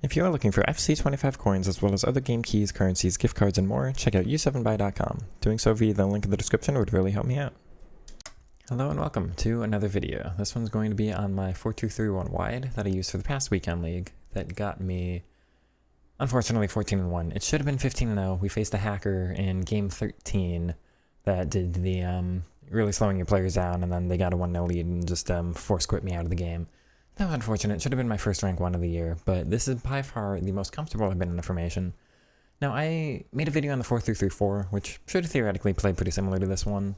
If you are looking for FC25 coins as well as other game keys, currencies, gift cards, and more, check out u7buy.com. Doing so via the link in the description would really help me out. Hello and welcome to another video. This one's going to be on my 4-2-3-1 wide that I used for the past weekend league that got me, unfortunately, 14-1. It should have been 15-0. We faced a hacker in game 13 that did the really slowing your players down, and then they got a 1-0 lead and just force quit me out of the game. That was unfortunate. It should have been my first rank 1 of the year, but this is by far the most comfortable I've been in the formation. Now, I made a video on the 4-3-3-4, which should have theoretically played pretty similar to this one.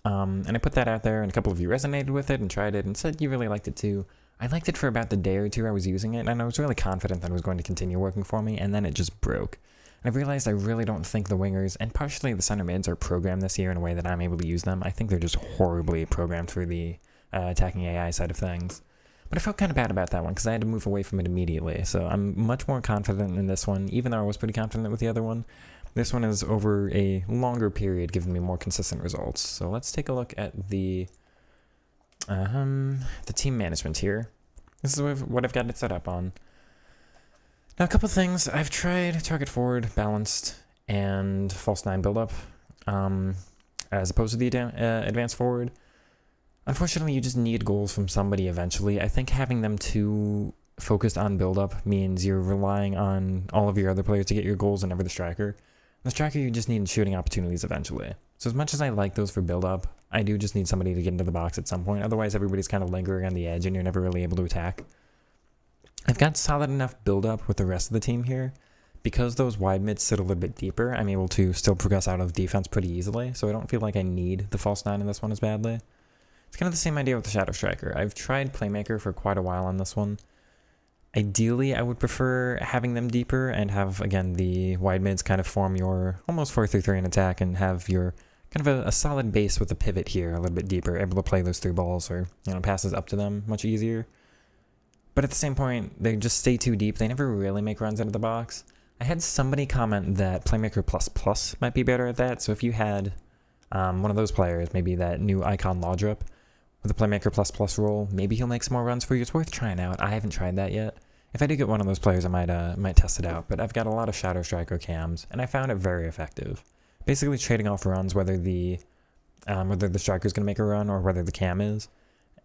And I put that out there, and a couple of you resonated with it and tried it and said you really liked it too. I liked it for about the day or two I was using it, and I was really confident that it was going to continue working for me, and then it just broke. And I realized I really don't think the wingers, and partially the center mids, are programmed this year in a way that I'm able to use them. I think they're just horribly programmed for the attacking AI side of things. But I felt kind of bad about that one because I had to move away from it immediately. So I'm much more confident in this one, even though I was pretty confident with the other one. This one is over a longer period giving me more consistent results. So let's take a look at the team management here. This is what I've got it set up on. Now, a couple things. I've tried target forward, balanced, and false 9 buildup as opposed to the advanced forward. Unfortunately, you just need goals from somebody eventually. I think having them too focused on build-up means you're relying on all of your other players to get your goals and never the striker. The striker, you just need shooting opportunities eventually. So as much as I like those for build-up, I do just need somebody to get into the box at some point. Otherwise, everybody's kind of lingering on the edge and you're never really able to attack. I've got solid enough build-up with the rest of the team here. Because those wide mids sit a little bit deeper, I'm able to still progress out of defense pretty easily. So I don't feel like I need the false 9 in this one as badly. It's kind of the same idea with the Shadow Striker. I've tried Playmaker for quite a while on this one. Ideally, I would prefer having them deeper and have, again, the wide mids kind of form your almost 4-3-3 in attack and have your kind of a solid base with a pivot here a little bit deeper, able to play those through balls or, passes up to them much easier. But at the same point, they just stay too deep. They never really make runs out of the box. I had somebody comment that Playmaker ++ might be better at that. So if you had one of those players, maybe that new Icon Lawdrop, with a Playmaker ++ role, maybe he'll make some more runs for you. It's worth trying out. I haven't tried that yet. If I do get one of those players, I might test it out. But I've got a lot of Shadow Striker cams, and I found it very effective. Basically trading off runs, whether the striker's going to make a run or whether the cam is.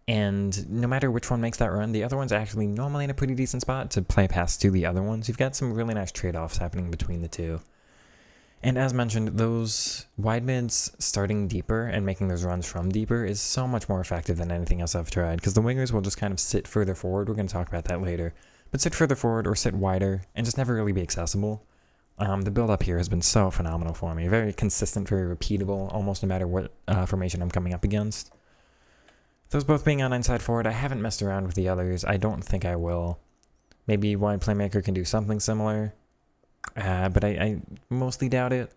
And no matter which one makes that run, the other one's actually normally in a pretty decent spot to play past to the other ones. You've got some really nice trade-offs happening between the two. And as mentioned, those wide mids starting deeper and making those runs from deeper is so much more effective than anything else I've tried, because the wingers will just kind of sit further forward. We're going to talk about that later. But sit further forward or sit wider and just never really be accessible. The build-up here has been so phenomenal for me. Very consistent, very repeatable, almost no matter what formation I'm coming up against. Those both being on inside forward, I haven't messed around with the others. I don't think I will. Maybe wide Playmaker can do something similar. But I mostly doubt it.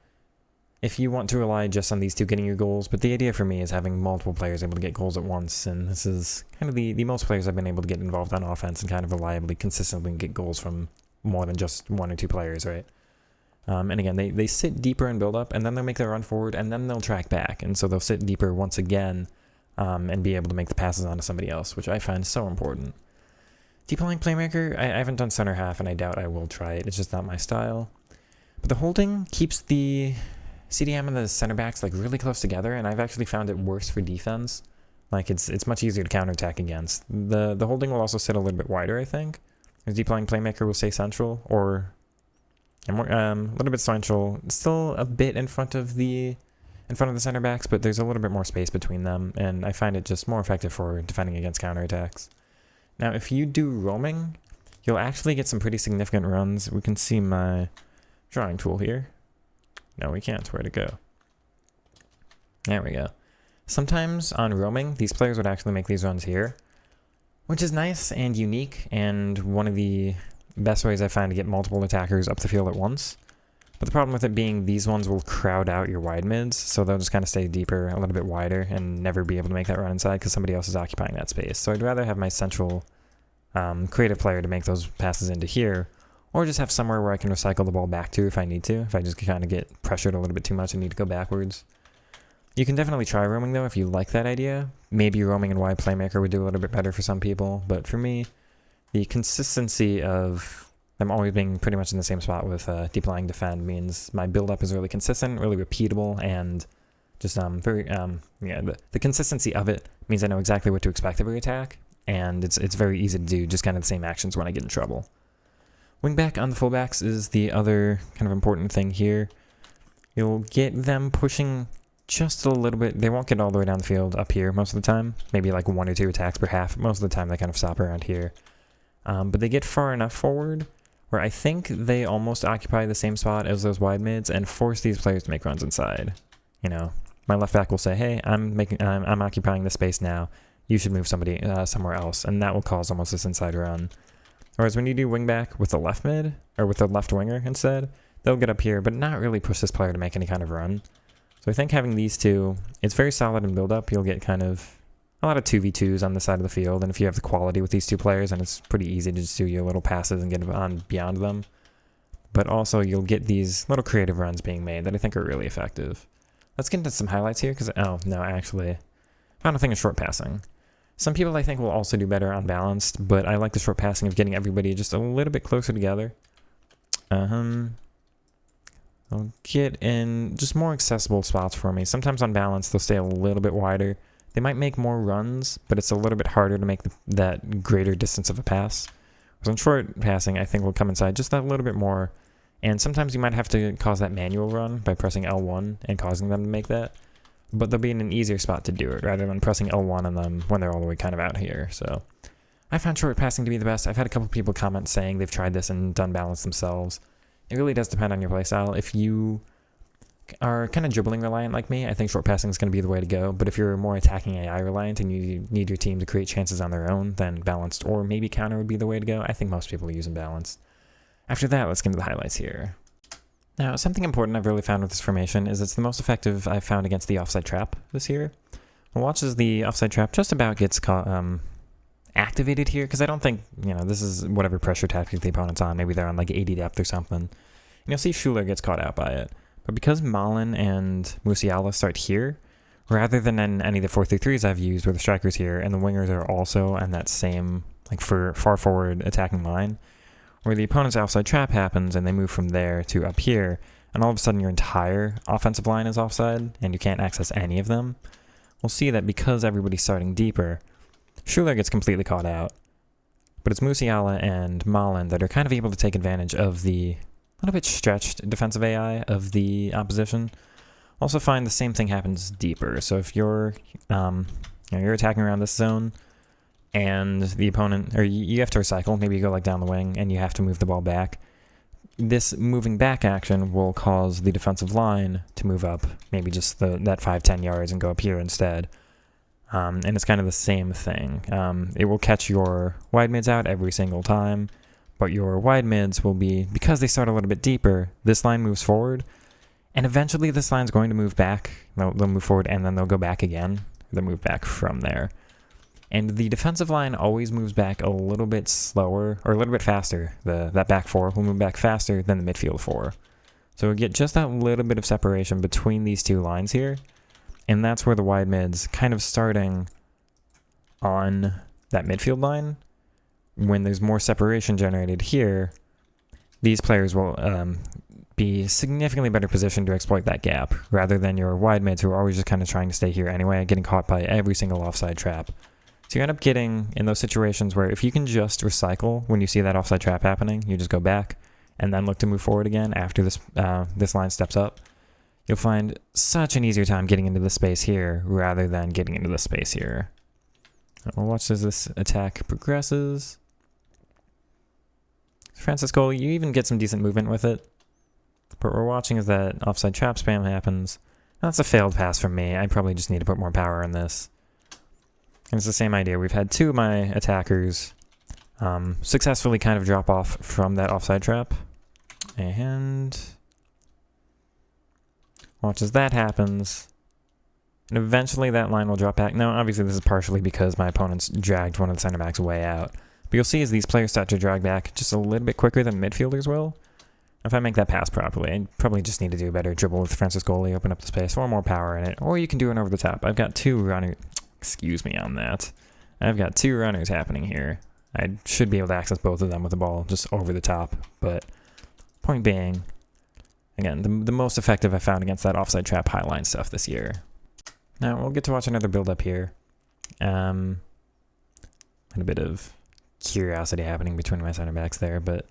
If you want to rely just on these two getting your goals, but the idea for me is having multiple players able to get goals at once, and this is kind of the most players I've been able to get involved on offense and kind of reliably, consistently get goals from more than just 1 or 2 players, right? And again, they sit deeper and build up, and then they'll make their run forward, and then they'll track back, and so they'll sit deeper once again, and be able to make the passes onto somebody else, which I find so important. Deep lying Playmaker, I haven't done center half, and I doubt I will try it. It's just not my style. But the holding keeps the CDM and the center backs like really close together, and I've actually found it worse for defense. Like it's much easier to counterattack against. The holding will also sit a little bit wider, I think. The deep lying Playmaker will stay central, or a little bit central, still a bit in front of the center backs, but there's a little bit more space between them, and I find it just more effective for defending against counterattacks. Now, if you do roaming, you'll actually get some pretty significant runs. We can see my drawing tool here. No, we can't. Where'd it go? There we go. Sometimes on roaming, these players would actually make these runs here, which is nice and unique, and one of the best ways I find to get multiple attackers up the field at once. But the problem with it being these ones will crowd out your wide mids, so they'll just kind of stay deeper, a little bit wider, and never be able to make that run inside because somebody else is occupying that space. So I'd rather have my central creative player to make those passes into here, or just have somewhere where I can recycle the ball back to if I need to, if I just kind of get pressured a little bit too much and need to go backwards. You can definitely try roaming though if you like that idea. Maybe roaming and wide Playmaker would do a little bit better for some people, but for me, the consistency of them always being pretty much in the same spot with deep lying defend means my build-up is really consistent, really repeatable, and just the consistency of it means I know exactly what to expect every attack, and it's very easy to do just kind of the same actions when I get in trouble. Wingback on the fullbacks is the other kind of important thing here. You'll get them pushing just a little bit. They won't get all the way down the field up here most of the time. Maybe like 1 or 2 attacks per half. Most of the time they kind of stop around here. But they get far enough forward where I think they almost occupy the same spot as those wide mids and force these players to make runs inside. You know, my left back will say, hey, I'm occupying this space now. You should move somebody somewhere else. And that will cause almost this inside run. Whereas when you do wingback with the left mid, or with the left winger instead, they'll get up here, but not really push this player to make any kind of run. So I think having these two, it's very solid in build-up. You'll get kind of a lot of 2v2s on the side of the field, and if you have the quality with these two players, then it's pretty easy to just do your little passes and get on beyond them. But also, you'll get these little creative runs being made that I think are really effective. Let's get into some highlights here, because, oh, no, actually, final thing is short passing. Some people I think will also do better on balanced, but I like the short passing of getting everybody just a little bit closer together. I'll get in just more accessible spots for me. Sometimes on balance, they'll stay a little bit wider. They might make more runs, but it's a little bit harder to make that greater distance of a pass. Whereas on short passing, I think will come inside just that little bit more. And sometimes you might have to cause that manual run by pressing L1 and causing them to make that. But they'll be in an easier spot to do it rather than pressing L1 on them when they're all the way kind of out here. So I found short passing to be the best. I've had a couple people comment saying they've tried this and done balance themselves. It really does depend on your playstyle. If you are kind of dribbling reliant like me, I think short passing is going to be the way to go. But if you're more attacking AI reliant and you need your team to create chances on their own, then balanced or maybe counter would be the way to go. I think most people are using balanced. After that, let's get into the highlights here. Now, something important I've really found with this formation is it's the most effective I've found against the offside trap this year. We'll watch as the offside trap just about gets activated here, because I don't think, this is whatever pressure tactic the opponent's on. Maybe they're on like 80 depth or something. And you'll see Schuler gets caught out by it. But because Malin and Musiala start here, rather than in any of the 4-3-3s I've used where the striker's here and the wingers are also on that same for far forward attacking line, where the opponent's offside trap happens and they move from there to up here, and all of a sudden your entire offensive line is offside and you can't access any of them, we'll see that because everybody's starting deeper, Schuler gets completely caught out. But it's Musiala and Malin that are kind of able to take advantage of the little bit stretched defensive AI of the opposition. Also find the same thing happens deeper. So if you're you're attacking around this zone, and the opponent, or you have to recycle, maybe you go like down the wing and you have to move the ball back. This moving back action will cause the defensive line to move up, maybe just that 5-10 yards and go up here instead. And it's kind of the same thing. It will catch your wide mids out every single time, but your wide mids will be, because they start a little bit deeper, this line moves forward, and eventually this line's going to move back. They'll move forward and then they'll go back again. They'll move back from there. And the defensive line always moves back a little bit slower, or a little bit faster. That back four will move back faster than the midfield four. So we get just that little bit of separation between these two lines here. And that's where the wide mids kind of starting on that midfield line. When there's more separation generated here, these players will be significantly better positioned to exploit that gap, rather than your wide mids who are always just kind of trying to stay here anyway, getting caught by every single offside trap. So you end up getting in those situations where if you can just recycle when you see that offside trap happening, you just go back and then look to move forward again after this line steps up, you'll find such an easier time getting into the space here rather than getting into the space here. We'll watch as this attack progresses. Francisco, you even get some decent movement with it. But what we're watching is that offside trap spam happens. That's a failed pass from me. I probably just need to put more power in this. And it's the same idea. We've had two of my attackers successfully kind of drop off from that offside trap. And watch as that happens. And eventually that line will drop back. Now, obviously this is partially because my opponent's dragged one of the center backs way out. But you'll see as these players start to drag back just a little bit quicker than midfielders will. If I make that pass properly, I probably just need to do a better dribble with Francisco, open up the space, or more power in it. Or you can do it over the top. I've got two runners. Excuse me on that. I've got two runners happening here. I should be able to access both of them with the ball just over the top. But point being, again, the most effective I found against that offside trap highline stuff this year. Now, we'll get to watch another build-up here. And a bit of curiosity happening between my center backs there, but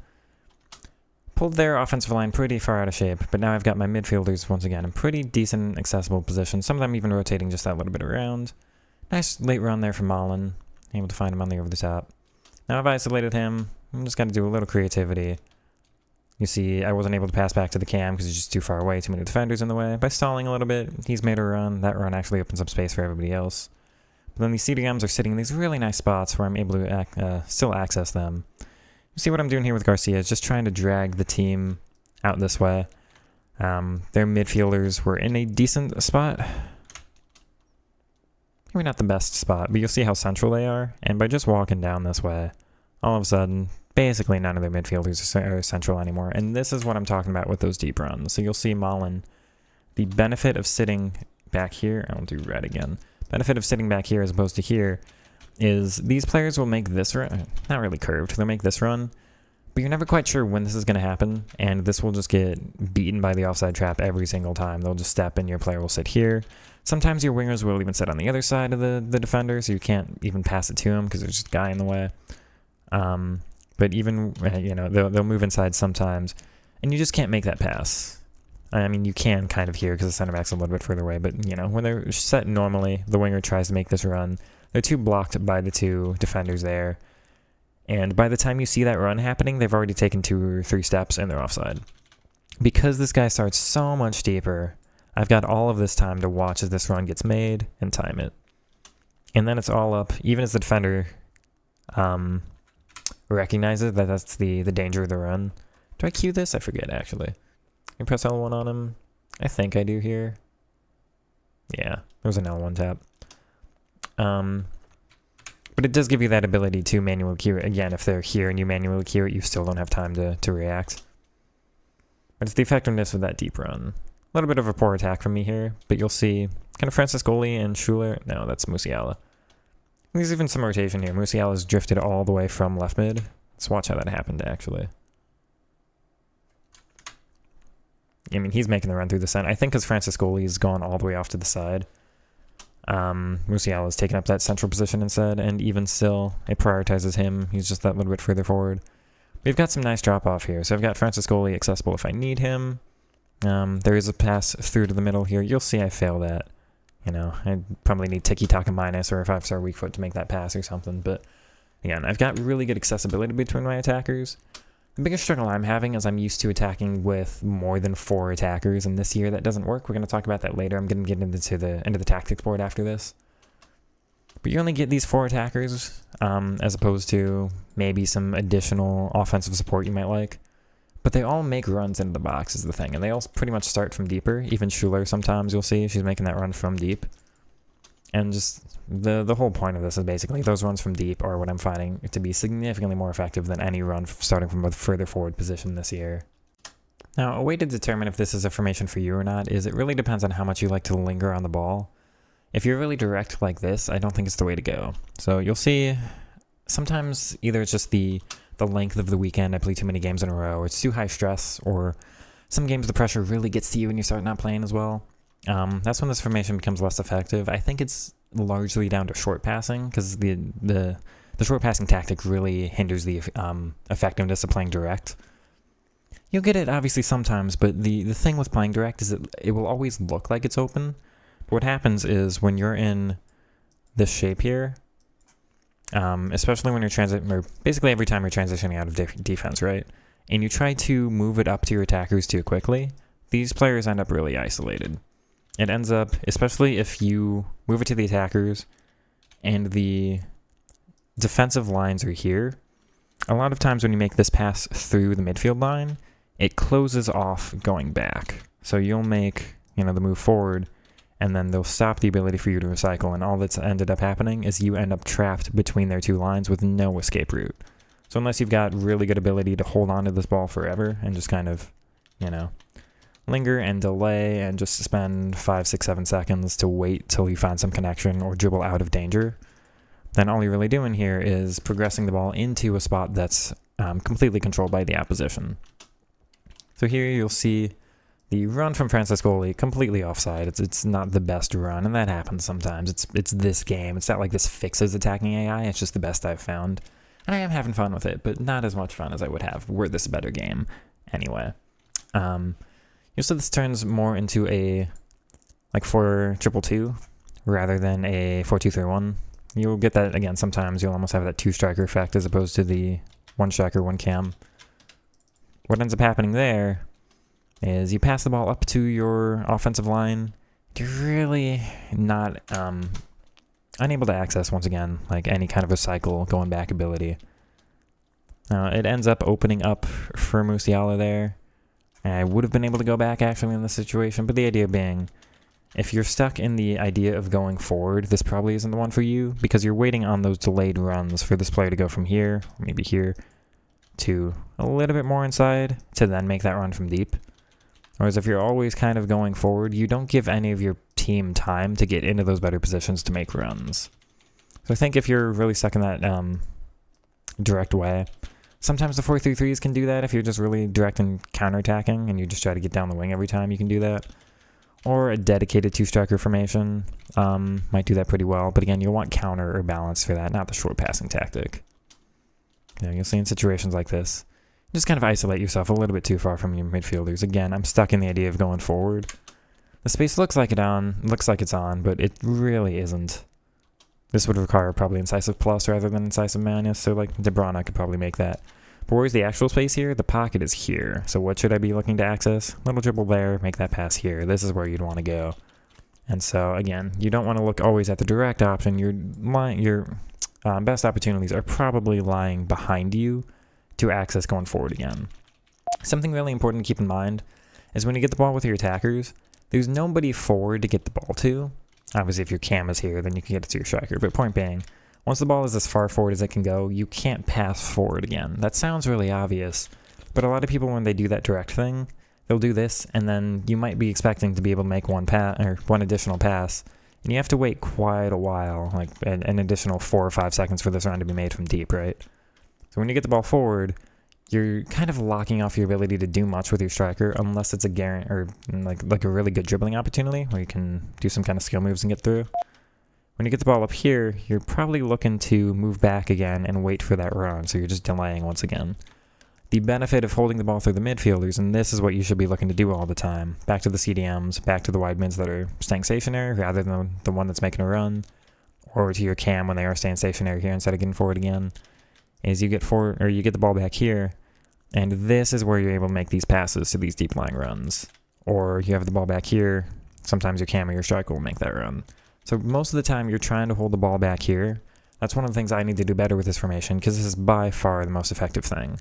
pulled their offensive line pretty far out of shape. But now I've got my midfielders, once again, in pretty decent, accessible position. Some of them even rotating just that little bit around. Nice late run there from Mullen. Able to find him on the over the top. Now I've isolated him. I'm just got to do a little creativity. You see, I wasn't able to pass back to the cam because he's just too far away, too many defenders in the way. By stalling a little bit, he's made a run. That run actually opens up space for everybody else. But then these CDMs are sitting in these really nice spots where I'm able to still access them. You see what I'm doing here with Garcia is just trying to drag the team out this way. Their midfielders were in a decent spot. Maybe not the best spot, but you'll see how central they are. And by just walking down this way, all of a sudden, basically none of their midfielders are central anymore. And this is what I'm talking about with those deep runs. So you'll see Mullen, the benefit of sitting back here, I'll do red again. Benefit of sitting back here as opposed to here is these players will make this run, not really curved, they'll make this run, but you're never quite sure when this is going to happen, and this will just get beaten by the offside trap every single time. They'll just step and your player will sit here. Sometimes your wingers will even sit on the other side of the defender, so you can't even pass it to him because there's just a guy in the way. But even, they'll move inside sometimes, and you just can't make that pass. I mean, you can kind of here because the center back's a little bit further away, but, when they're set normally, the winger tries to make this run. They're too blocked by the two defenders there. And by the time you see that run happening, they've already taken 2 or 3 steps and they're offside. Because this guy starts so much deeper, I've got all of this time to watch as this run gets made and time it. And then it's all up, even as the defender recognizes that that's the danger of the run. Do I cue this? I forget, actually. I press L1 on him. I think I do here. Yeah, there was an L1 tap. But it does give you that ability to manually queue it. Again, if they're here and you manually queue it, you still don't have time to react. But it's the effectiveness of that deep run. A little bit of a poor attack from me here, but you'll see kind of Franciscoli and Schuler. No, that's Musiala. There's even some rotation here. Musiala's drifted all the way from left mid. Let's watch how that happened, actually. I mean, he's making the run through the center. I think because Franciscoli's gone all the way off to the side. Musiala's taken up that central position instead, and even still, it prioritizes him. He's just that little bit further forward. We've got some nice drop-off here. So I've got Franciscoli accessible if I need him. There is a pass through to the middle here. You'll see I fail that. I probably need tiki-taka minus or a 5-star weak foot to make that pass or something. But again, I've got really good accessibility between my attackers. The biggest struggle I'm having is I'm used to attacking with more than 4 attackers, and this year that doesn't work. We're going to talk about that later. I'm going to get into the tactics board after this. But you only get these 4 attackers, as opposed to maybe some additional offensive support you might like. But they all make runs into the box is the thing, and they all pretty much start from deeper. Even Schuler sometimes you'll see she's making that run from deep. And just the whole point of this is basically those runs from deep are what I'm finding to be significantly more effective than any run starting from a further forward position this year. Now, a way to determine if this is a formation for you or not is it really depends on how much you like to linger on the ball. If you're really direct like this, I don't think it's the way to go. So you'll see sometimes either it's just the length of the weekend, I play too many games in a row, or it's too high stress, or some games the pressure really gets to you and you start not playing as well. That's when this formation becomes less effective. I think it's largely down to short passing, because the short passing tactic really hinders the effectiveness of playing direct. You'll get it obviously sometimes, but the thing with playing direct is it will always look like it's open. But what happens is when you're in this shape here, especially when you're or basically every time you're transitioning out of defense, right? And you try to move it up to your attackers too quickly, these players end up really isolated. It ends up, especially if you move it to the attackers and the defensive lines are here, a lot of times when you make this pass through the midfield line, it closes off going back. So you'll make, the move forward, and then they'll stop the ability for you to recycle, and all that's ended up happening is you end up trapped between their 2 lines with no escape route. So unless you've got really good ability to hold on to this ball forever and just kind of, linger and delay and just spend 5, 6, 7 seconds to wait till you find some connection or dribble out of danger, then all you're really doing here is progressing the ball into a spot that's completely controlled by the opposition. So here you'll see the run from Francescoli completely offside. It's not the best run, and that happens sometimes. It's this game. It's not like this fixes attacking AI. It's just the best I've found. And I am having fun with it, but not as much fun as I would have were this a better game. Anyway. You'll see this turns more into a 4-2-2 rather than a 4-2-3-1. You'll get that again sometimes. You'll almost have that 2-striker effect as opposed to the 1-striker, 1-cam. What ends up happening there is you pass the ball up to your offensive line. You're really not unable to access, once again, like any kind of a cycle going back ability. Now, it ends up opening up for Musiala there. And I would have been able to go back actually in this situation, but the idea being, if you're stuck in the idea of going forward, this probably isn't the one for you, because you're waiting on those delayed runs for this player to go from here, maybe here, to a little bit more inside, to then make that run from deep. Whereas if you're always kind of going forward, you don't give any of your team time to get into those better positions to make runs. So I think if you're really stuck in that direct way, sometimes the 4-3-3s can do that if you're just really direct and counterattacking and you just try to get down the wing every time you can do that. Or a dedicated 2-striker formation might do that pretty well. But again, you'll want counter or balance for that, not the short passing tactic. You'll see in situations like this, just kind of isolate yourself a little bit too far from your midfielders. Again, I'm stuck in the idea of going forward. The space looks like it's on, but it really isn't. This would require probably incisive plus rather than incisive minus, so like De Bruyne could probably make that. But where's the actual space here? The pocket is here. So what should I be looking to access? Little dribble there, make that pass here. This is where you'd want to go. And so again, you don't want to look always at the direct option. Your best opportunities are probably lying behind you to access going forward again. Something really important to keep in mind is when you get the ball with your attackers, there's nobody forward to get the ball to. Obviously, if your cam is here, then you can get it to your striker. But point being, once the ball is as far forward as it can go, you can't pass forward again. That sounds really obvious, but a lot of people, when they do that direct thing, they'll do this, and then you might be expecting to be able to make one additional pass, and you have to wait quite a while, like an additional 4 or 5 seconds for this run to be made from deep, right? So when you get the ball forward, you're kind of locking off your ability to do much with your striker unless it's a guarantee or like a really good dribbling opportunity where you can do some kind of skill moves and get through. When you get the ball up here, you're probably looking to move back again and wait for that run, so you're just delaying once again. The benefit of holding the ball through the midfielders, and this is what you should be looking to do all the time, back to the CDMs, back to the wide mids that are staying stationary rather than the one that's making a run, or to your cam when they are staying stationary here instead of getting forward again, is you get the ball back here, and this is where you're able to make these passes to these deep lying runs. Or you have the ball back here, sometimes your cam or your striker will make that run. So most of the time you're trying to hold the ball back here. That's one of the things I need to do better with this formation, because this is by far the most effective thing.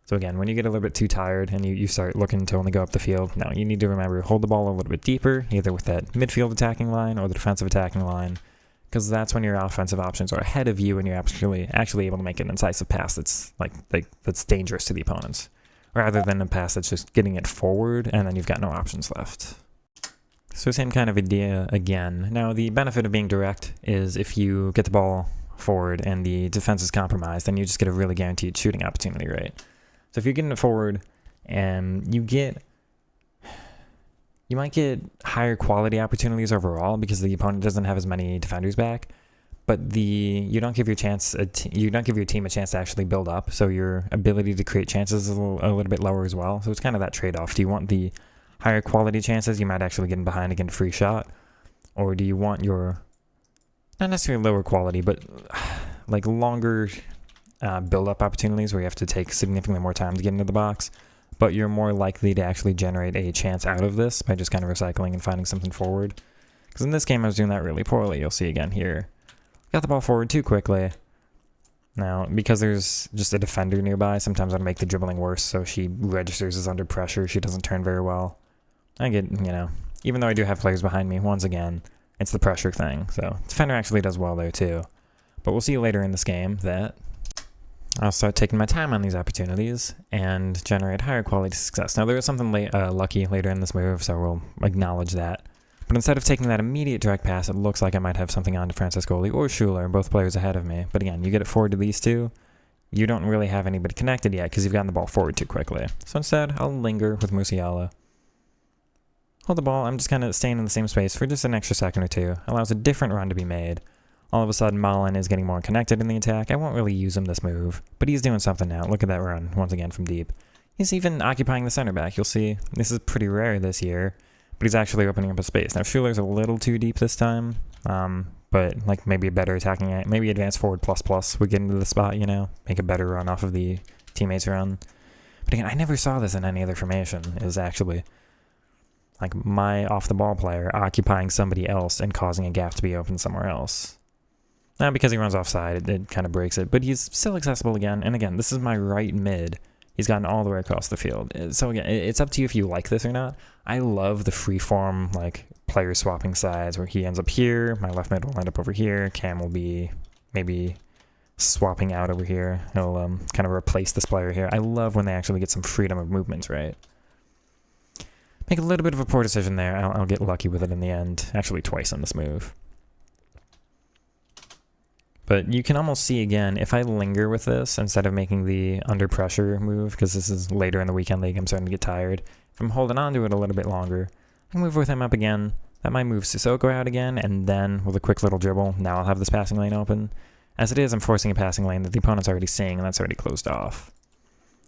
So again, when you get a little bit too tired and you start looking to only go up the field, now you need to remember hold the ball a little bit deeper, either with that midfield attacking line or the defensive attacking line, because that's when your offensive options are ahead of you and you're actually able to make an incisive pass that's that's dangerous to the opponents, rather than a pass that's just getting it forward and then you've got no options left. So same kind of idea again. Now the benefit of being direct is if you get the ball forward and the defense is compromised, then you just get a really guaranteed shooting opportunity, right? So if you're getting it forward and you might get higher quality opportunities overall because the opponent doesn't have as many defenders back, but you don't give your team a chance to actually build up, so your ability to create chances is a little bit lower as well. So it's kind of that trade-off. Do you want the higher quality chances you might actually get in behind and get a free shot, or do you want your not necessarily lower quality but like longer build-up opportunities where you have to take significantly more time to get into the box, but you're more likely to actually generate a chance out of this by just kind of recycling and finding something forward? Because in this game I was doing that really poorly. You'll see again here. Got the ball forward too quickly. Now, because there's just a defender nearby, sometimes I'll make the dribbling worse, so she registers as under pressure. She doesn't turn very well. I get, even though I do have players behind me, once again, it's the pressure thing. So defender actually does well there too. But we'll see later in this game that I'll start taking my time on these opportunities and generate higher quality success. Now, there is something lucky later in this move, so we'll acknowledge that. But instead of taking that immediate direct pass, it looks like I might have something on to Francescoli or Schuler, both players ahead of me. But again, you get it forward to these two, you don't really have anybody connected yet because you've gotten the ball forward too quickly. So instead, I'll linger with Musiala. Hold the ball, I'm just kind of staying in the same space for just an extra second or two. Allows a different run to be made. All of a sudden, Malin is getting more connected in the attack. I won't really use him this move, but he's doing something now. Look at that run, once again from deep. He's even occupying the center back. You'll see, this is pretty rare this year, but he's actually opening up a space. Now, Schuler's a little too deep this time, but like maybe a better attacking, maybe advance forward plus would get into the spot, you know, make a better run off of the teammates' run. But again, I never saw this in any other formation. It was actually like my off-the-ball player occupying somebody else and causing a gap to be open somewhere else. Now, because he runs offside, it kind of breaks it, but he's still accessible again. And again, this is my right mid. He's gotten all the way across the field. So again, it's up to you if you like this or not. I love the freeform, like, player swapping sides where he ends up here, my left mid will end up over here, Cam will be maybe swapping out over here. He'll kind of replace this player here. I love when they actually get some freedom of movement, right? Make a little bit of a poor decision there. I'll get lucky with it in the end. Actually, twice on this move. But you can almost see again, if I linger with this instead of making the under pressure move, because this is later in the weekend league, I'm starting to get tired. If I'm holding on to it a little bit longer, I can move with him up again. That might move Sissoko out again, and then with a quick little dribble, now I'll have this passing lane open. As it is, I'm forcing a passing lane that the opponent's already seeing, and that's already closed off.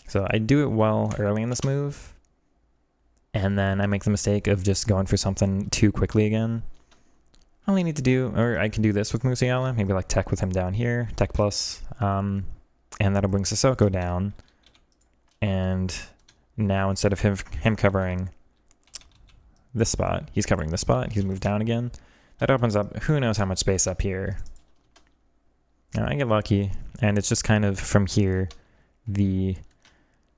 So I do it well early in this move, and then I make the mistake of just going for something too quickly again. All I need to do, or I can do this with Musiala, maybe like tech with him down here, tech plus, and that'll bring Sissoko down. And now instead of him covering this spot, he's covering this spot, he's moved down again. That opens up who knows how much space up here. Now I get lucky, and it's just kind of from here, the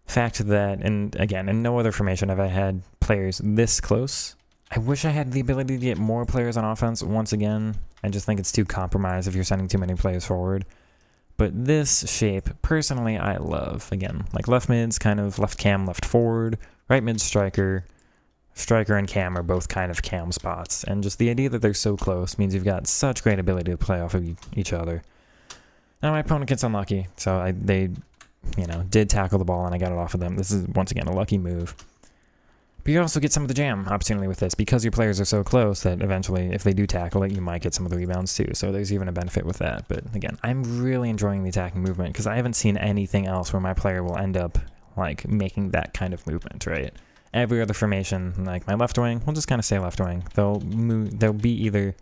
fact that, and again, in no other formation have I had players this close. I wish I had the ability to get more players on offense once again. I just think it's too compromised if you're sending too many players forward. But this shape, personally, I love. Again, like left mid's kind of left cam, left forward, right mid striker. Striker and cam are both kind of cam spots. And just the idea that they're so close means you've got such great ability to play off of each other. Now my opponent gets unlucky, so they did tackle the ball and I got it off of them. This is, once again, a lucky move. But you also get some of the jam opportunity with this because your players are so close that eventually, if they do tackle it, you might get some of the rebounds too. So there's even a benefit with that. But again, I'm really enjoying the attacking movement because I haven't seen anything else where my player will end up like making that kind of movement, right? Every other formation, like my left wing, we'll just kind of say left wing. They'll be either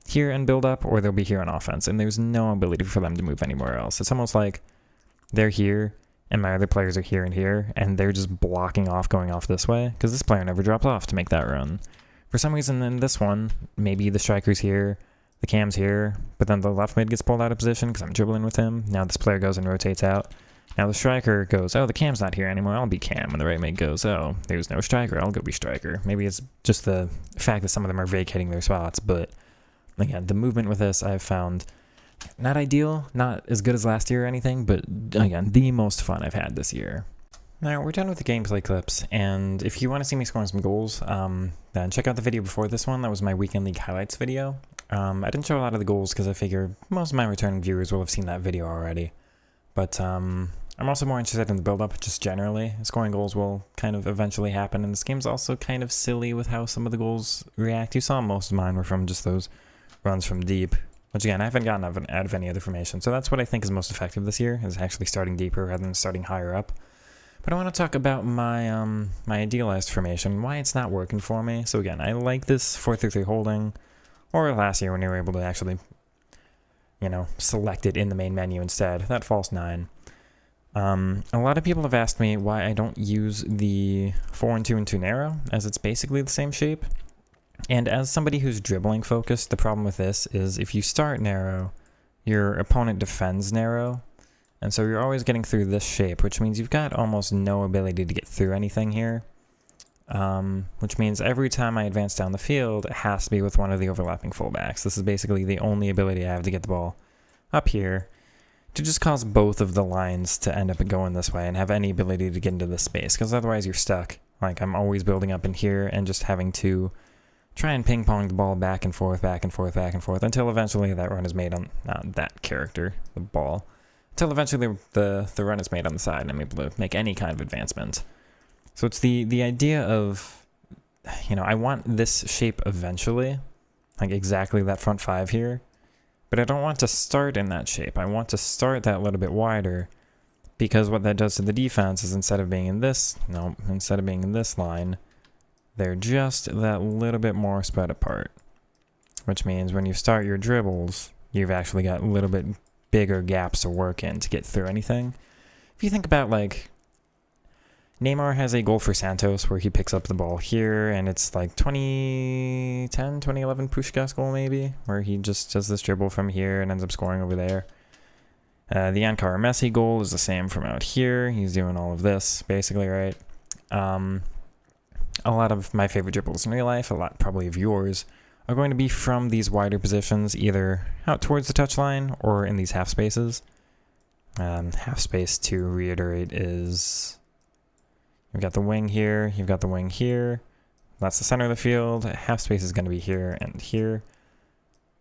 here and build up or they'll be here on offense. And there's no ability for them to move anywhere else. It's almost like they're here and my other players are here and here, and they're just blocking off going off this way, because this player never dropped off to make that run. For some reason in this one, maybe the striker's here, the cam's here, but then the left mid gets pulled out of position because I'm dribbling with him. Now this player goes and rotates out. Now the striker goes, oh, the cam's not here anymore, I'll be cam. And the right mid goes, oh, there's no striker, I'll go be striker. Maybe it's just the fact that some of them are vacating their spots, but again, the movement with this I've found not ideal, not as good as last year or anything, but again, the most fun I've had this year. Now, we're done with the gameplay clips, and if you want to see me scoring some goals, then check out the video before this one. That was my Weekend League highlights video. I didn't show a lot of the goals because I figure most of my returning viewers will have seen that video already. But I'm also more interested in the build-up, just generally. Scoring goals will kind of eventually happen, and this game's also kind of silly with how some of the goals react. You saw most of mine were from just those runs from deep, which again, I haven't gotten out of any other formation. So that's what I think is most effective this year, is actually starting deeper rather than starting higher up. But I want to talk about my my idealized formation, why it's not working for me. So again, I like this 4-3-3 holding, or last year when you were able to actually, select it in the main menu instead, that false 9. A lot of people have asked me why I don't use the 4-2-2 narrow, as it's basically the same shape. And as somebody who's dribbling focused, the problem with this is if you start narrow, your opponent defends narrow. And so you're always getting through this shape, which means you've got almost no ability to get through anything here. Which means every time I advance down the field, it has to be with one of the overlapping fullbacks. This is basically the only ability I have to get the ball up here to just cause both of the lines to end up going this way and have any ability to get into this space, because otherwise you're stuck. Like, I'm always building up in here and just having to try and ping pong the ball back and forth, back and forth, back and forth, until eventually that run is made on, not that character, the ball, until eventually the run is made on the side and I'm able to make any kind of advancement. So it's the idea of, you know, I want this shape eventually, like exactly that front five here, but I don't want to start in that shape. I want to start that a little bit wider, because what that does to the defense is instead of being in this line, they're just that little bit more spread apart, which means when you start your dribbles, you've actually got a little bit bigger gaps to work in to get through anything. If you think about, like, Neymar has a goal for Santos where he picks up the ball here, and it's like 2010, 2011 Puskás goal maybe, where he just does this dribble from here and ends up scoring over there. The Ankara Messi goal is the same from out here. He's doing all of this, basically, right? A lot of my favorite dribbles in real life, a lot probably of yours, are going to be from these wider positions, either out towards the touchline or in these half spaces. Half space, to reiterate, is... You've got the wing here, you've got the wing here. That's the center of the field. Half space is going to be here and here.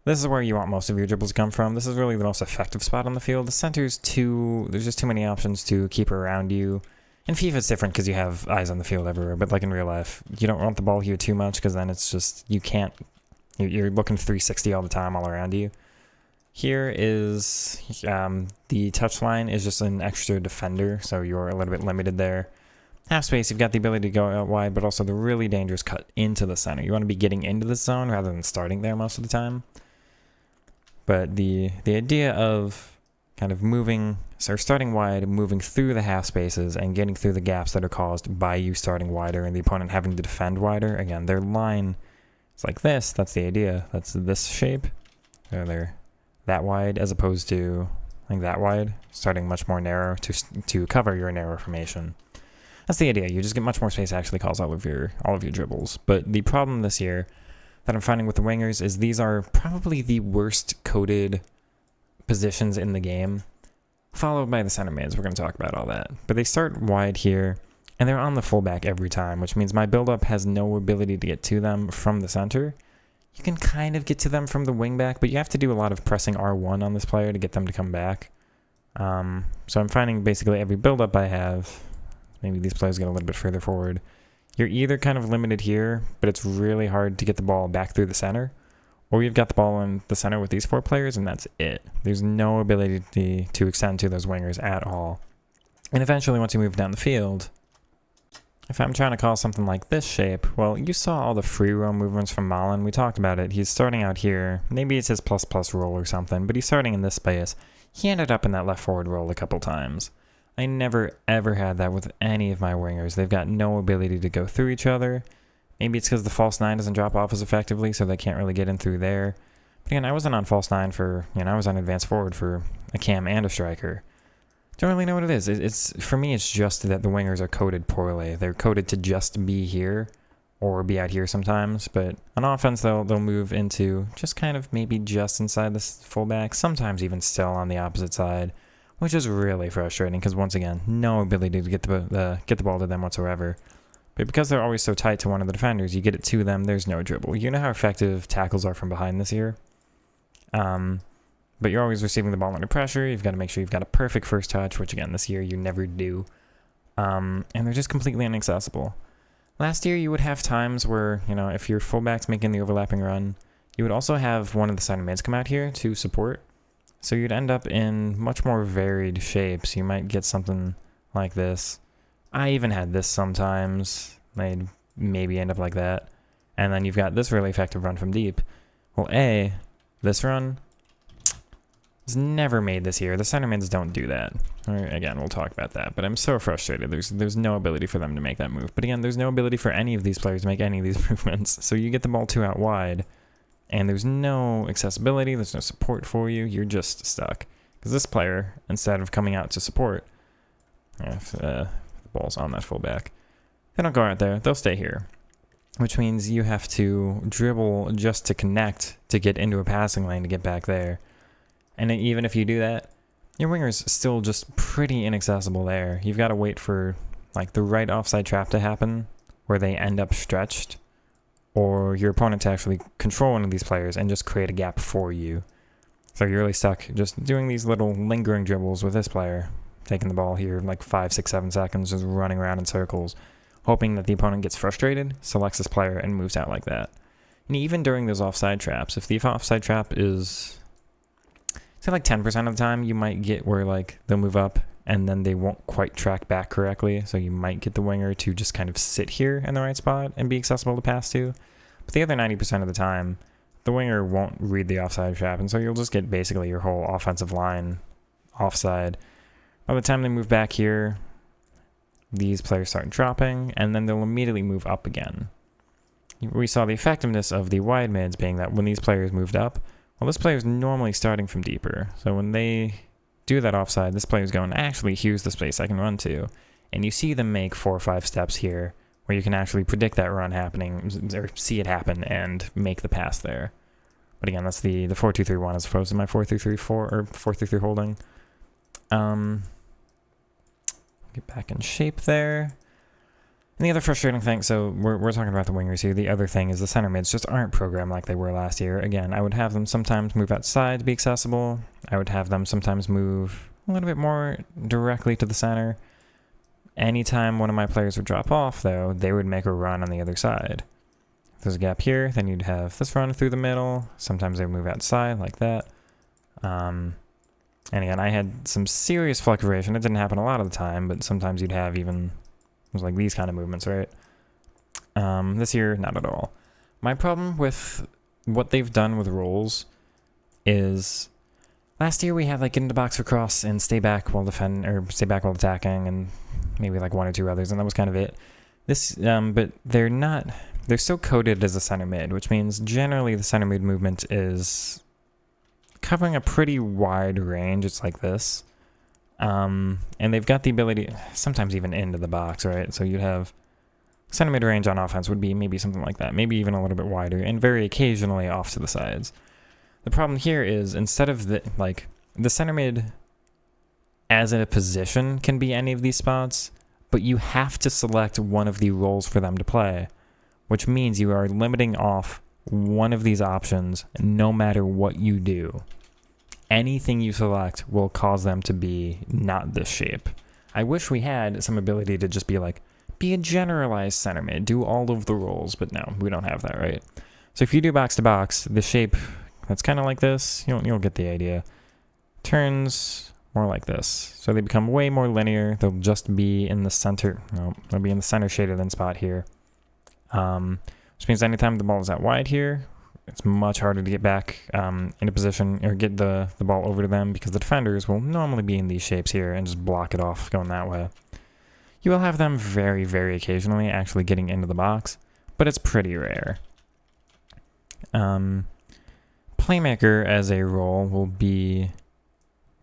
This is where you want most of your dribbles to come from. This is really the most effective spot on the field. The center's there's just too many options to keep around you. In FIFA it's different because you have eyes on the field everywhere, but like in real life, you don't want the ball here too much because then it's just, you're looking 360 all the time all around you. Here is, the touchline is just an extra defender, so you're a little bit limited there. Half space, you've got the ability to go out wide, but also the really dangerous cut into the center. You want to be getting into the zone rather than starting there most of the time. But the idea of kind of starting wide, moving through the half spaces, and getting through the gaps that are caused by you starting wider and the opponent having to defend wider. Again, their line is like this. That's the idea. That's this shape. They're that wide as opposed to like that wide, starting much more narrow to cover your narrow formation. That's the idea. You just get much more space to actually cause all of your dribbles. But the problem this year that I'm finding with the wingers is these are probably the worst coded positions in the game, followed by the center mids. We're going to talk about all that. But they start wide here, and they're on the fullback every time, which means my build-up has no ability to get to them from the center. You can kind of get to them from the wingback, but you have to do a lot of pressing R1 on this player to get them to come back. So I'm finding basically every build-up I have... Maybe these players get a little bit further forward. You're either kind of limited here, but it's really hard to get the ball back through the center, or you've got the ball in the center with these four players, and that's it. There's no ability to extend to those wingers at all. And eventually, once you move down the field, if I'm trying to call something like this shape, well, you saw all the free roam movements from Malin. We talked about it. He's starting out here. Maybe it's his plus role or something, but he's starting in this space. He ended up in that left forward role a couple times. I never, ever had that with any of my wingers. They've got no ability to go through each other. Maybe it's because the false 9 doesn't drop off as effectively, so they can't really get in through there. But again, I wasn't on false 9 I was on advanced forward for a cam and a striker. Don't really know what it is. For me, it's just that the wingers are coded poorly. They're coded to just be here, or be out here sometimes. But on offense, they'll move into just kind of maybe just inside the fullback, sometimes even still on the opposite side, which is really frustrating because, once again, no ability to get the ball to them whatsoever. But because they're always so tight to one of the defenders, you get it to them, there's no dribble. You know how effective tackles are from behind this year? But you're always receiving the ball under pressure. You've got to make sure you've got a perfect first touch, which, again, this year you never do. And they're just completely inaccessible. Last year, you would have times where, if your fullback's making the overlapping run, you would also have one of the center mids come out here to support. So you'd end up in much more varied shapes. You might get something like this. I even had this sometimes. I'd maybe end up like that. And then you've got this really effective run from deep. Well, this run is never made this year. The center mids don't do that. Again, we'll talk about that. But I'm so frustrated. There's no ability for them to make that move. But again, there's no ability for any of these players to make any of these movements. So you get the ball too out wide. And there's no accessibility, there's no support for you, you're just stuck. Because this player, instead of coming out to support, if the ball's on that fullback, they don't go out there, they'll stay here. Which means you have to dribble just to connect to get into a passing lane to get back there. And even if you do that, your winger's still just pretty inaccessible there. You've got to wait for the right offside trap to happen, where they end up stretched, or your opponent to actually control one of these players and just create a gap for you. So you're really stuck just doing these little lingering dribbles with this player, taking the ball here like 5, 6, 7 seconds, just running around in circles, hoping that the opponent gets frustrated, selects this player, and moves out like that. And even during those offside traps, if the offside trap is, say like 10% of the time, you might get where like they'll move up and then they won't quite track back correctly. So you might get the winger to just kind of sit here in the right spot and be accessible to pass to. But the other 90% of the time, the winger won't read the offside trap. And so you'll just get basically your whole offensive line offside. By the time they move back here, these players start dropping and then they'll immediately move up again. We saw the effectiveness of the wide mids being that when these players moved up, well, this player is normally starting from deeper. So when they do that offside, this player is going, actually, here's the space I can run to. And you see them make 4 or 5 steps here where you can actually predict that run happening or see it happen and make the pass there. But again, that's the 4-2-3-1 as opposed to my 4-3-3-4 or 4-3-3 holding. Get back in shape there. And the other frustrating thing, so we're talking about the wingers here. The other thing is the center mids just aren't programmed like they were last year. Again, I would have them sometimes move outside to be accessible. I would have them sometimes move a little bit more directly to the center. Anytime one of my players would drop off, though, they would make a run on the other side. If there's a gap here, then you'd have this run through the middle. Sometimes they would move outside like that. And again, I had some serious fluctuation. It didn't happen a lot of the time, but sometimes you'd have even... It was like these kind of movements, right? This year, not at all. My problem with what they've done with roles is last year we had like get into box for cross and stay back while defending or stay back while attacking and maybe like 1 or 2 others, and that was kind of it. This, but they're so coded as a center mid, which means generally the center mid movement is covering a pretty wide range. It's like this. And they've got the ability, sometimes even into the box, right? So you'd have center mid range on offense would be maybe something like that, maybe even a little bit wider, and very occasionally off to the sides. The problem here is instead of the center mid as in a position can be any of these spots, but you have to select one of the roles for them to play, which means you are limiting off one of these options no matter what you do. Anything you select will cause them to be not this shape. I wish we had some ability to just be like, be a generalized center mid, do all of the roles, but no, we don't have that, right? So if you do box to box, the shape that's kind of like this, you'll get the idea, turns more like this. So they become way more linear. They'll just be in the center. No, they'll be in the center shaded in spot here. Which means anytime the ball is out wide here, it's much harder to get back in a position or get the ball over to them because the defenders will normally be in these shapes here and just block it off going that way. You will have them very, very occasionally actually getting into the box, but it's pretty rare. Playmaker as a role will be,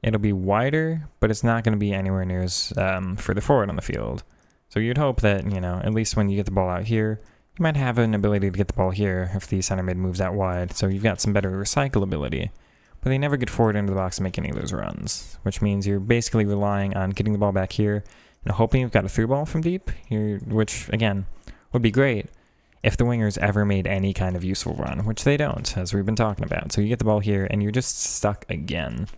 it'll be wider, but it's not going to be anywhere near as further forward on the field. So you'd hope that, at least when you get the ball out here, you might have an ability to get the ball here if the center mid moves out wide, so you've got some better recyclability. But they never get forward into the box to make any of those runs, which means you're basically relying on getting the ball back here and hoping you've got a through ball from deep, which, again, would be great if the wingers ever made any kind of useful run, which they don't, as we've been talking about. So you get the ball here, and you're just stuck again.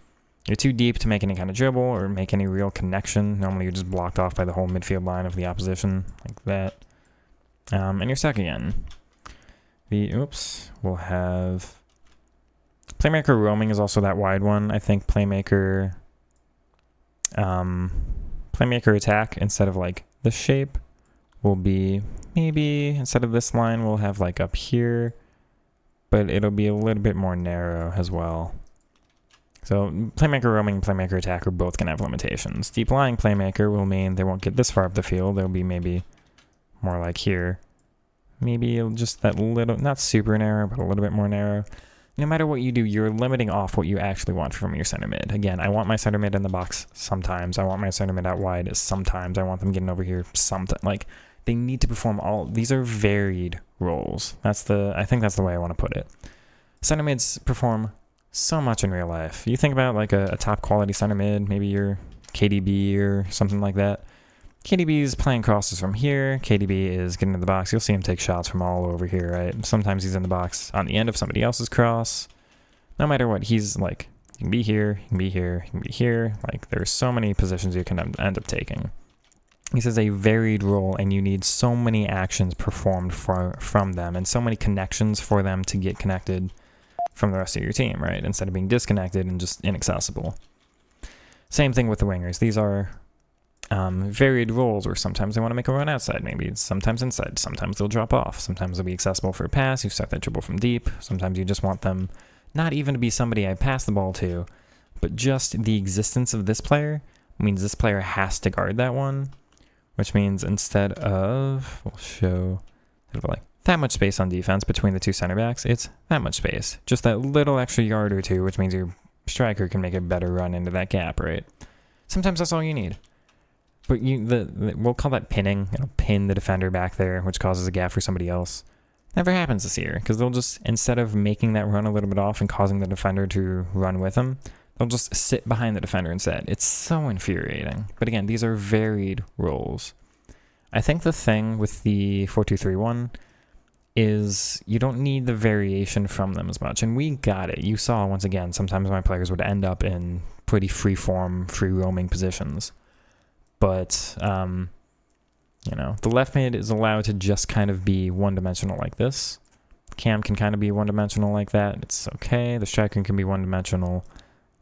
You're too deep to make any kind of dribble or make any real connection. Normally you're just blocked off by the whole midfield line of the opposition, like that. And you're stuck again. We'll have... Playmaker roaming is also that wide one. I think Playmaker attack, instead of like this shape, will be maybe, instead of this line, we'll have like up here, but it'll be a little bit more narrow as well. So Playmaker roaming and Playmaker attack are both going to have limitations. Deep lying Playmaker will mean they won't get this far up the field. They'll be maybe more like here. Maybe just that little, not super narrow, but a little bit more narrow. No matter what you do, you're limiting off what you actually want from your center mid. Again, I want my center mid in the box sometimes. I want my center mid out wide sometimes. I want them getting over here sometimes. Like, they need to perform all, these are varied roles. I think that's the way I want to put it. Center mids perform so much in real life. You think about like a top quality center mid, maybe your KDB or something like that. KDB is playing crosses from here. KDB is getting to the box. You'll see him take shots from all over here, right? Sometimes he's in the box on the end of somebody else's cross. No matter what, he's like, he can be here, he can be here, he can be here. Like, there's so many positions you can end up taking. He says a varied role, and you need so many actions performed from them, and so many connections for them to get connected from the rest of your team, right? Instead of being disconnected and just inaccessible. Same thing with the wingers. These are varied roles where sometimes they want to make a run outside, maybe it's sometimes inside, sometimes they'll drop off, sometimes they'll be accessible for a pass, you start that dribble from deep, sometimes you just want them not even to be somebody I pass the ball to, but just the existence of this player means this player has to guard that one, which means instead of, we'll show like that much space on defense between the two center backs, it's that much space, just that little extra yard or two, which means your striker can make a better run into that gap, right? Sometimes that's all you need. But we'll call that pinning. It'll pin the defender back there, which causes a gap for somebody else. Never happens this year, because they'll just, instead of making that run a little bit off and causing the defender to run with them, they'll just sit behind the defender instead. It's so infuriating. But again, these are varied roles. I think the thing with the 4-2-3-1 is you don't need the variation from them as much. And we got it. You saw, once again, sometimes my players would end up in pretty free-form, free-roaming positions. But, you know, the left mid is allowed to just kind of be one-dimensional like this. Cam can kind of be one-dimensional like that. It's okay. The striker can be one-dimensional.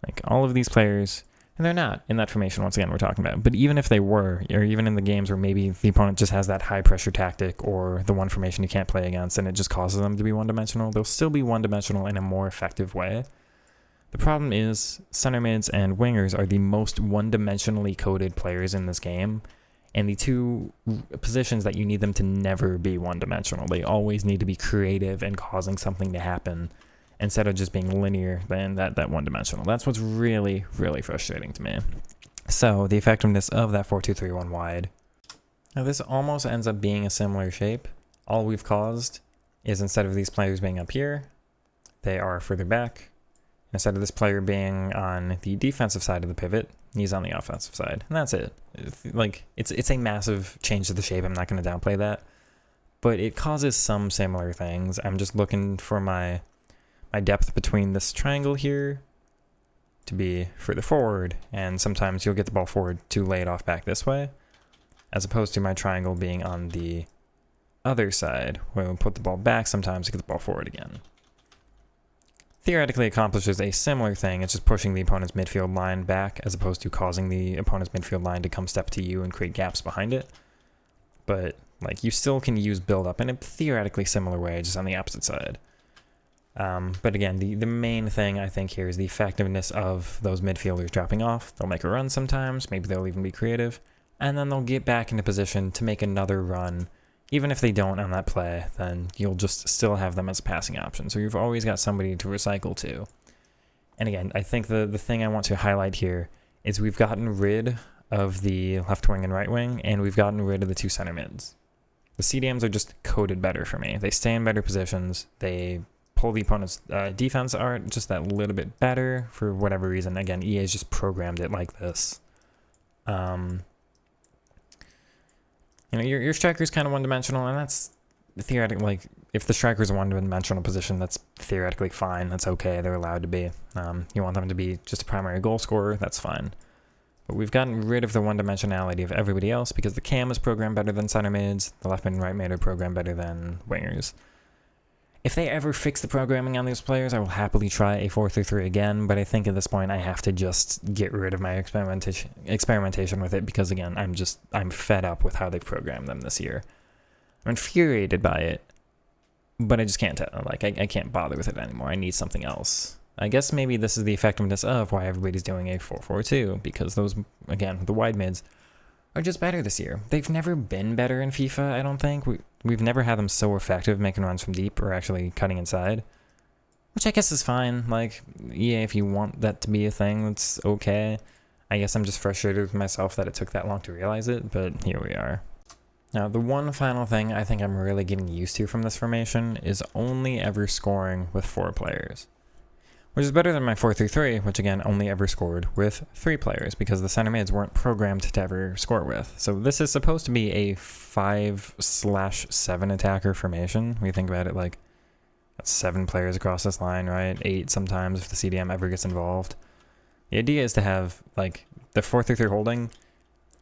Like, all of these players, and they're not in that formation, once again, we're talking about. But even if they were, or even in the games where maybe the opponent just has that high-pressure tactic or the one formation you can't play against and it just causes them to be one-dimensional, they'll still be one-dimensional in a more effective way. The problem is center mids and wingers are the most one-dimensionally coded players in this game, and the two positions that you need them to never be one-dimensional. They always need to be creative and causing something to happen instead of just being linear than that one-dimensional. That's what's really, really frustrating to me. So the effectiveness of that 4-2-3-1 wide. Now this almost ends up being a similar shape. All we've caused is instead of these players being up here, they are further back. Instead of this player being on the defensive side of the pivot, he's on the offensive side. And that's it. It's a massive change to the shape. I'm not going to downplay that. But it causes some similar things. I'm just looking for my depth between this triangle here to be further forward. And sometimes you'll get the ball forward to lay it off back this way, as opposed to my triangle being on the other side, where we'll put the ball back sometimes to get the ball forward again. Theoretically accomplishes a similar thing. It's just pushing the opponent's midfield line back as opposed to causing the opponent's midfield line to come step to you and create gaps behind it. But like, you still can use build up in a theoretically similar way, just on the opposite side. But again, the main thing I think here is the effectiveness of those midfielders dropping off. They'll make a run sometimes, maybe they'll even be creative, and then they'll get back into position to make another run. Even if they don't on that play, then you'll just still have them as a passing option. So you've always got somebody to recycle to. And again, I think the thing I want to highlight here is we've gotten rid of the left wing and right wing, and we've gotten rid of the two center mids. The CDMs are just coded better for me. They stay in better positions. They pull the opponent's defense art just that little bit better for whatever reason. Again, EA's just programmed it like this. You know, your striker's kind of one-dimensional, and that's theoretically, like, if the striker's a one-dimensional position, that's theoretically fine. That's okay. They're allowed to be. You want them to be just a primary goal scorer, that's fine. But we've gotten rid of the one-dimensionality of everybody else because the cam is programmed better than center mids, the left mid and right mid are programmed better than wingers. If they ever fix the programming on these players, I will happily try a 4-3-3 again, but I think at this point I have to just get rid of my experimentation with it because, again, I'm fed up with how they've programmed them this year. I'm infuriated by it, but I just can't tell. Like, I can't bother with it anymore. I need something else. I guess maybe this is the effectiveness of why everybody's doing a 4-4-2, because those, again, the wide mids are just better this year. They've never been better in FIFA, I don't think. We've never had them so effective making runs from deep or actually cutting inside, which I guess is fine. Like, yeah, if you want that to be a thing, that's okay. I guess I'm just frustrated with myself that it took that long to realize it, but here we are. Now, the one final thing I think I'm really getting used to from this formation is only ever scoring with 4 players. which is better than my 4-3-3, which again only ever scored with 3 players because the center mids weren't programmed to ever score with. So this is supposed to be a 5/7 attacker formation. When you think about it, like that's 7 players across this line, right? 8 sometimes if the CDM ever gets involved. The idea is to have like the 4-3-3 holding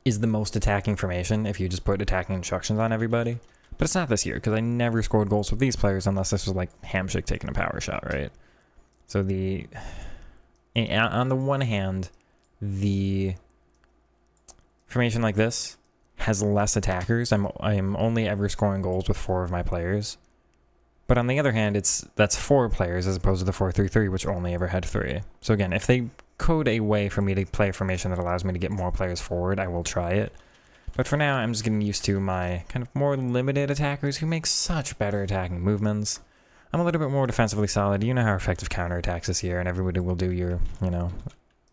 is the most attacking formation if you just put attacking instructions on everybody. But it's not this year because I never scored goals with these players unless this was like Hamshik taking a power shot, right? So on the one hand, the formation like this has less attackers. I'm only ever scoring goals with 4 of my players. But on the other hand, that's 4 players as opposed to the 4-3-3, which only ever had 3. So again, if they code a way for me to play a formation that allows me to get more players forward, I will try it. But for now, I'm just getting used to my kind of more limited attackers who make such better attacking movements. I'm a little bit more defensively solid. You know how effective counterattacks this year, and everybody will do your,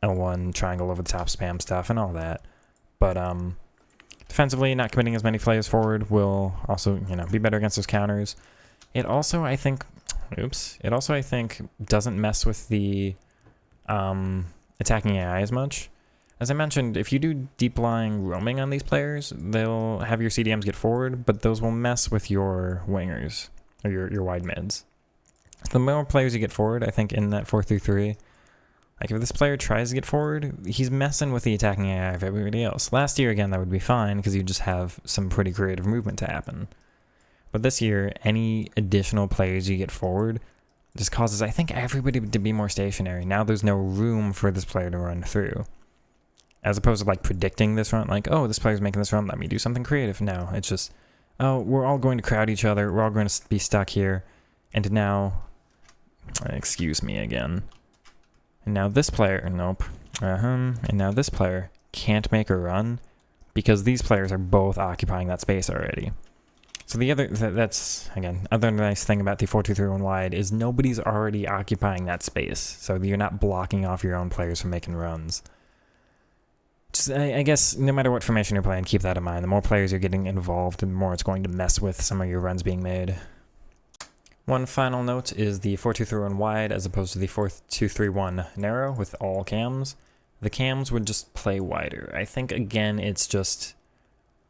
L1 triangle over the top spam stuff and all that. But defensively, not committing as many players forward will also, be better against those counters. It also, I think, doesn't mess with the attacking AI as much. As I mentioned, if you do deep-lying roaming on these players, they'll have your CDMs get forward, but those will mess with your wingers, or your wide mids. The more players you get forward, I think, in that 4-3-3, like if this player tries to get forward, he's messing with the attacking AI of everybody else. Last year, again, that would be fine, because you just have some pretty creative movement to happen. But this year, any additional players you get forward just causes, I think, everybody to be more stationary. Now there's no room for this player to run through. As opposed to like predicting this run, like, oh, this player's making this run, let me do something creative. No, it's just, oh, we're all going to crowd each other, we're all going to be stuck here. And now, excuse me again. And now this player, nope. And now this player can't make a run because these players are both occupying that space already. So the other nice thing about the 4-2-3-1 wide is nobody's already occupying that space. So you're not blocking off your own players from making runs. I guess no matter what formation you're playing, keep that in mind. The more players you're getting involved, the more it's going to mess with some of your runs being made. One final note is the 4-2-3-1 wide as opposed to the 4-2-3-1 narrow with all cams. The cams would just play wider. I think, again, it's just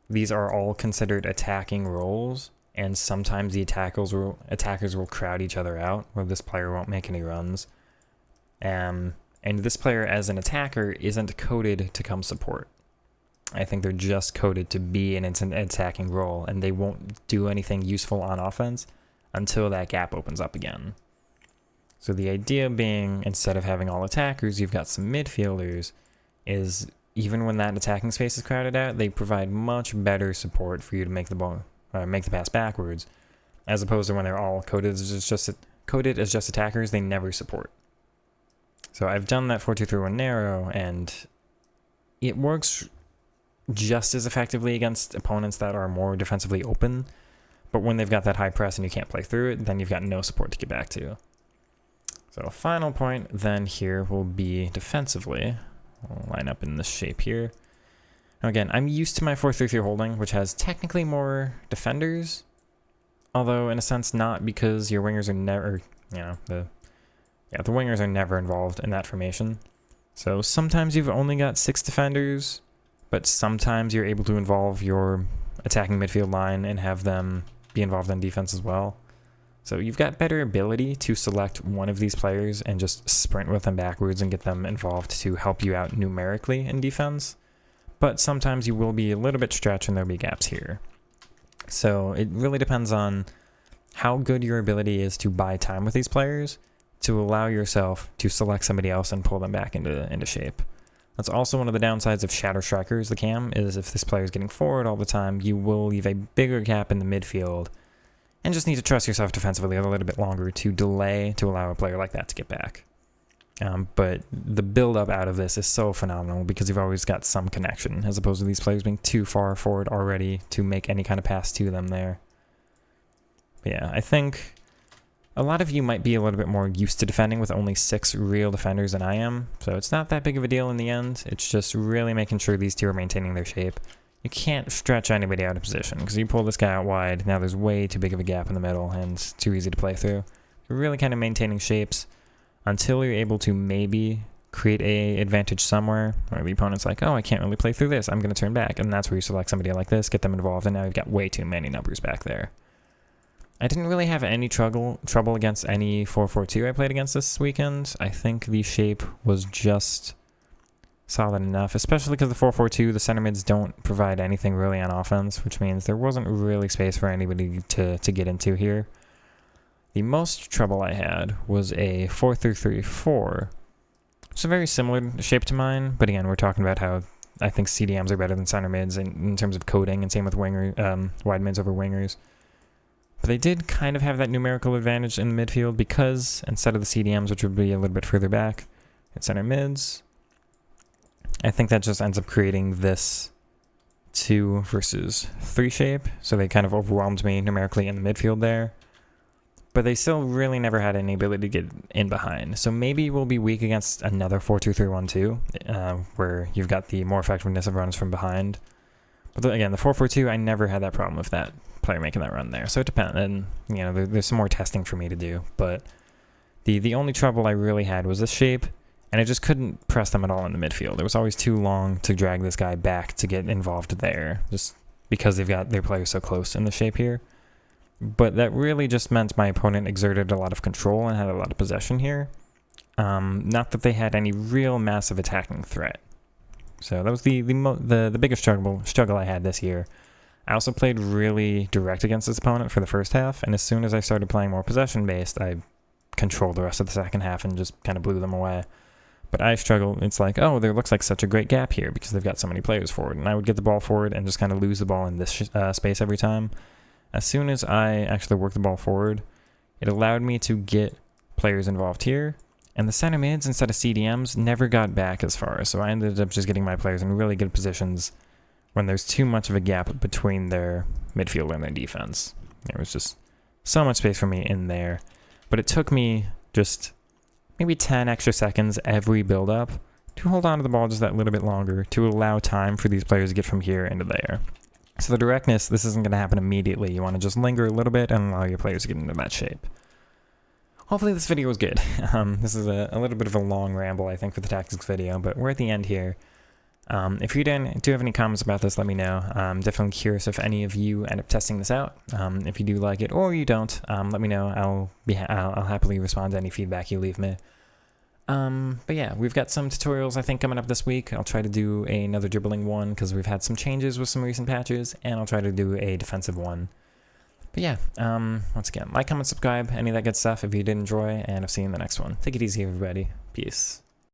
these are all considered attacking roles, and sometimes the attackers will crowd each other out, where this player won't make any runs. And this player, as an attacker, isn't coded to come support. I think they're just coded to be in an attacking role, and they won't do anything useful on offense until that gap opens up again. So the idea being, instead of having all attackers, you've got some midfielders, is even when that attacking space is crowded out, they provide much better support for you to make the ball, make the pass backwards, as opposed to when they're all coded as just attackers, they never support. So I've done that 4-2-3-1 narrow, and it works just as effectively against opponents that are more defensively open. But when they've got that high press and you can't play through it, then you've got no support to get back to. So final point then here will be defensively. I'll line up in this shape here. Now again, I'm used to my 4-3-3 holding, which has technically more defenders. Although in a sense not, because your wingers are never, the wingers are never involved in that formation. So sometimes you've only got 6 defenders, but sometimes you're able to involve your attacking midfield line and have them be involved in defense as well. So you've got better ability to select one of these players and just sprint with them backwards and get them involved to help you out numerically in defense. But sometimes you will be a little bit stretched and there'll be gaps here. So it really depends on how good your ability is to buy time with these players to allow yourself to select somebody else and pull them back into shape. That's also one of the downsides of Shadow Strikers, the cam, is if this player is getting forward all the time, you will leave a bigger gap in the midfield and just need to trust yourself defensively a little bit longer to delay to allow a player like that to get back. But the build-up out of this is so phenomenal because you've always got some connection, as opposed to these players being too far forward already to make any kind of pass to them there. But yeah, I think a lot of you might be a little bit more used to defending with only 6 real defenders than I am, so it's not that big of a deal in the end. It's just really making sure these two are maintaining their shape. You can't stretch anybody out of position, because you pull this guy out wide, now there's way too big of a gap in the middle, and it's too easy to play through. You're really kind of maintaining shapes. until you're able to maybe create a advantage somewhere, where the opponent's like, oh, I can't really play through this, I'm going to turn back, and that's where you select somebody like this, get them involved, and now you've got way too many numbers back there. I didn't really have any trouble against any 4-4-2 I played against this weekend. I think the shape was just solid enough, especially because the 4-4-2, the center mids don't provide anything really on offense, which means there wasn't really space for anybody to get into here. The most trouble I had was a 4-3-3-4. It's a very similar shape to mine, but again, we're talking about how I think CDMs are better than center mids in terms of coding, and same with wide mids over wingers. But they did kind of have that numerical advantage in the midfield because instead of the CDMs, which would be a little bit further back, it's center mids. I think that just ends up creating this 2 versus 3 shape, so they kind of overwhelmed me numerically in the midfield there. But they still really never had any ability to get in behind. So maybe we'll be weak against another 4-2-3-1-2, where you've got the more effectiveness of runs from behind. But again, the 4-4-2, I never had that problem with that player making that run there. So it depends, and you know, there's some more testing for me to do. But the only trouble I really had was this shape, and I just couldn't press them at all in the midfield. It was always too long to drag this guy back to get involved there, just because they've got their players so close in the shape here. But that really just meant my opponent exerted a lot of control and had a lot of possession here. Not that they had any real massive attacking threat. So that was the biggest struggle I had this year. I also played really direct against this opponent for the first half, and as soon as I started playing more possession-based, I controlled the rest of the second half and just kind of blew them away. But I struggled. It's like, oh, there looks like such a great gap here because they've got so many players forward. And I would get the ball forward and just kind of lose the ball in this space every time. As soon as I actually worked the ball forward, it allowed me to get players involved here. And the center mids, instead of CDMs, never got back as far. So I ended up just getting my players in really good positions when there's too much of a gap between their midfield and their defense. There was just so much space for me in there. But it took me just maybe 10 extra seconds every build-up to hold on to the ball just that little bit longer to allow time for these players to get from here into there. So the directness, this isn't going to happen immediately. You want to just linger a little bit and allow your players to get into that shape. Hopefully this video was good. This is a little bit of a long ramble, I think, for the tactics video, but we're at the end here. If you do have any comments about this, let me know. I'm definitely curious if any of you end up testing this out. If you do like it or you don't, let me know. I'll happily respond to any feedback you leave me. But yeah, we've got some tutorials I think coming up this week. I'll try to do another dribbling one because we've had some changes with some recent patches, and I'll try to do a defensive one. But yeah, once again, like, comment, subscribe, any of that good stuff if you did enjoy, and I'll see you in the next one. Take it easy, everybody. Peace.